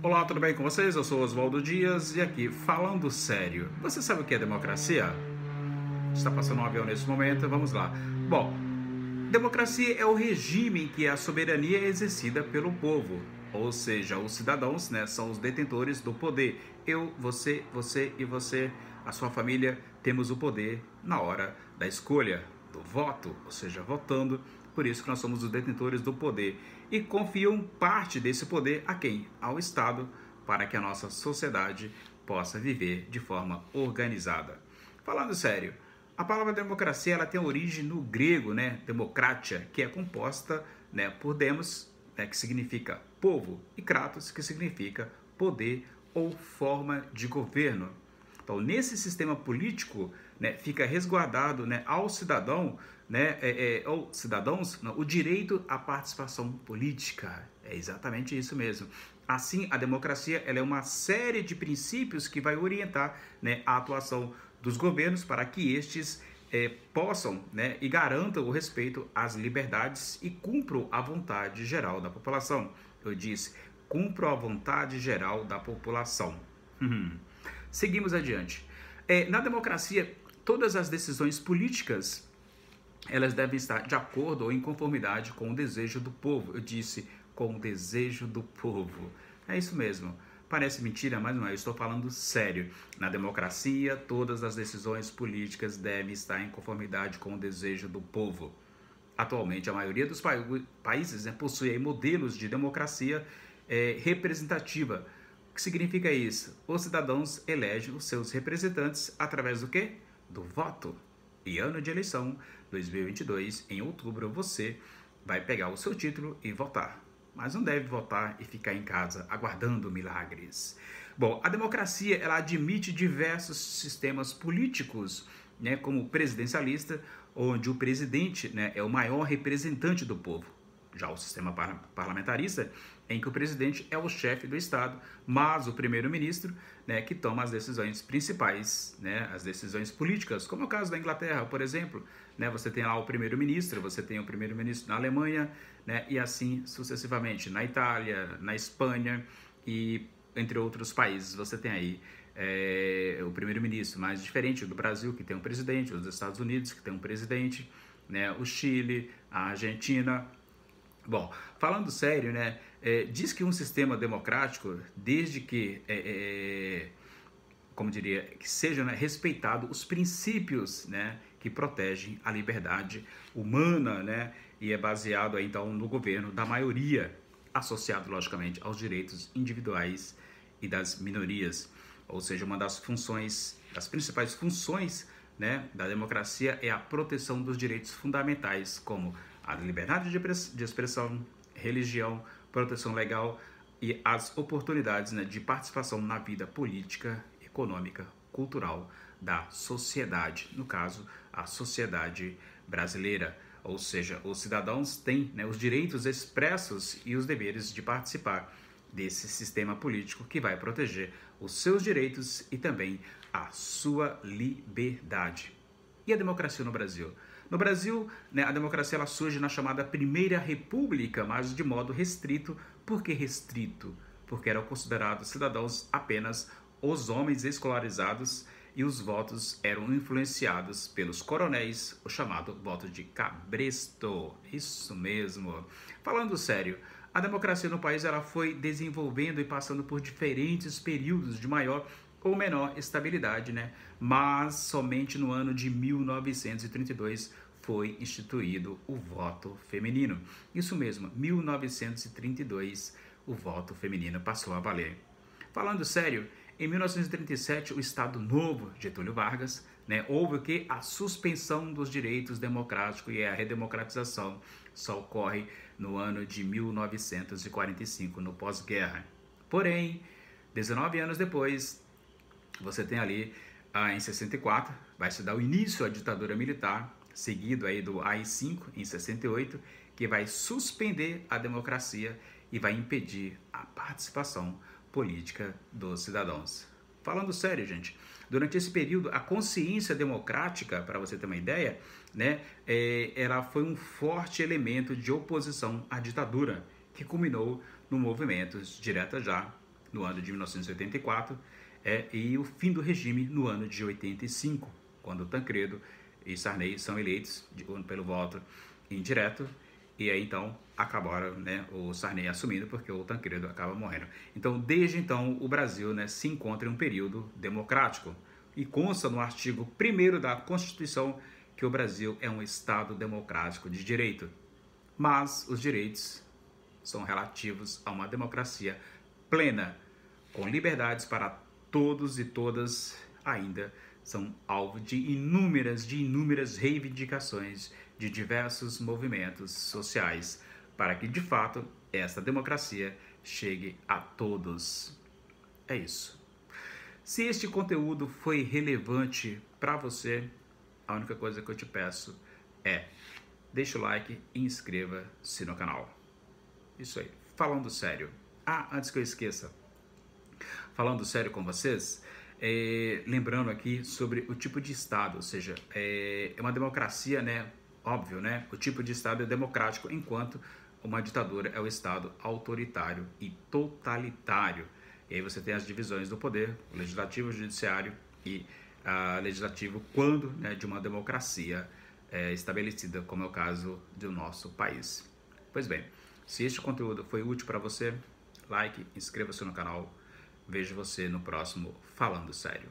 Olá, tudo bem com vocês? Eu sou Oswaldo Dias e aqui, falando sério, você sabe o que é democracia? Está passando um avião nesse momento, vamos lá. Bom, democracia é o regime em que a soberania é exercida pelo povo, ou seja, os cidadãos, né, são os detentores do poder. Eu, você e você, a sua família, temos o poder na hora da escolha, do voto, ou seja, votando. Por isso que nós somos os detentores do poder e confiam parte desse poder a quem? Ao Estado, para que a nossa sociedade possa viver de forma organizada. Falando sério, a palavra democracia ela tem origem no grego, né, democratia, que é composta, né, por demos, né, que significa povo, e kratos, que significa poder ou forma de governo. Então, nesse sistema político, né, fica resguardado, né, ao cidadão, né, ou cidadãos, não, o direito à participação política. É exatamente isso mesmo. Assim, a democracia ela é uma série de princípios que vai orientar, né, a atuação dos governos para que estes possam, né, e garantam o respeito às liberdades e cumpram a vontade geral da população. Eu disse, cumpram a vontade geral da população. Seguimos adiante. Na democracia, todas as decisões políticas elas devem estar de acordo ou em conformidade com o desejo do povo. Eu disse com o desejo do povo. É isso mesmo. Parece mentira, mas não é. Eu estou falando sério. Na democracia, todas as decisões políticas devem estar em conformidade com o desejo do povo. Atualmente, a maioria dos países, né, possui modelos de democracia representativa. O que significa isso? Os cidadãos elegem os seus representantes através do quê? Do voto. E ano de eleição, 2022, em outubro, você vai pegar o seu título e votar. Mas não deve votar e ficar em casa aguardando milagres. Bom, a democracia ela admite diversos sistemas políticos, né, como o presidencialista, onde o presidente, né, é o maior representante do povo. Já o sistema parlamentarista, em que o presidente é o chefe do Estado, mas o primeiro-ministro, né, que toma as decisões principais, né, as decisões políticas, como é o caso da Inglaterra, por exemplo. Né, você tem lá o primeiro-ministro, você tem o primeiro-ministro na Alemanha, né, e assim sucessivamente, na Itália, na Espanha e entre outros países. Você tem aí o primeiro-ministro, mais diferente do Brasil, que tem um presidente, os Estados Unidos, que tem um presidente, né, o Chile, a Argentina. Bom, falando sério, né, diz que um sistema democrático, desde que, como diria, que sejam, né, respeitados os princípios, né, que protegem a liberdade humana, né, e é baseado aí, então no governo da maioria, associado logicamente aos direitos individuais e das minorias. Ou seja, uma das funções, das principais funções, né, da democracia é a proteção dos direitos fundamentais, como a liberdade de expressão, religião, proteção legal e as oportunidades, né, de participação na vida política, econômica, cultural da sociedade, no caso, a sociedade brasileira. Ou seja, os cidadãos têm, né, os direitos expressos e os deveres de participar desse sistema político que vai proteger os seus direitos e também a sua liberdade. E a democracia no Brasil? No Brasil, né, a democracia ela surge na chamada Primeira República, mas de modo restrito. Por que restrito? Porque eram considerados cidadãos apenas os homens escolarizados e os votos eram influenciados pelos coronéis, o chamado voto de cabresto. Isso mesmo. Falando sério, a democracia no país ela foi desenvolvendo e passando por diferentes períodos de maior ou menor estabilidade, né? Mas somente no ano de 1932 foi instituído o voto feminino. Isso mesmo, 1932 o voto feminino passou a valer. Falando sério, em 1937 o Estado Novo, Getúlio Vargas, né, houve o que? A suspensão dos direitos democráticos e a redemocratização só ocorre no ano de 1945, no pós-guerra. Porém, 19 anos depois, você tem ali, em 64, vai se dar o início à ditadura militar, seguido aí do AI-5, em 68, que vai suspender a democracia e vai impedir a participação política dos cidadãos. Falando sério, gente, durante esse período, a consciência democrática, para você ter uma ideia, né, ela foi um forte elemento de oposição à ditadura, que culminou no movimento direta já no ano de 1984, e o fim do regime no ano de 85, quando Tancredo e Sarney são eleitos pelo voto indireto, e aí então acabaram, né, o Sarney assumindo porque o Tancredo acaba morrendo. Então, desde então, o Brasil, né, se encontra em um período democrático, e consta no artigo 1º da Constituição que o Brasil é um Estado democrático de direito. Mas os direitos são relativos a uma democracia plena, com liberdades para todos e todas, ainda são alvo de inúmeras reivindicações de diversos movimentos sociais, para que de fato esta democracia chegue a todos. É isso. Se este conteúdo foi relevante para você, a única coisa que eu te peço é deixa o like e inscreva-se no canal. Isso aí, falando sério. Antes que eu esqueça, falando sério com vocês, lembrando aqui sobre o tipo de Estado, ou seja, é uma democracia, né? Óbvio, né? O tipo de Estado é democrático, enquanto uma ditadura é o Estado autoritário e totalitário. E aí você tem as divisões do poder, o legislativo, o judiciário e legislativo, quando, né, de uma democracia estabelecida, como é o caso do nosso país. Pois bem, se este conteúdo foi útil para você, like, inscreva-se no canal. Vejo você no próximo Falando Sério.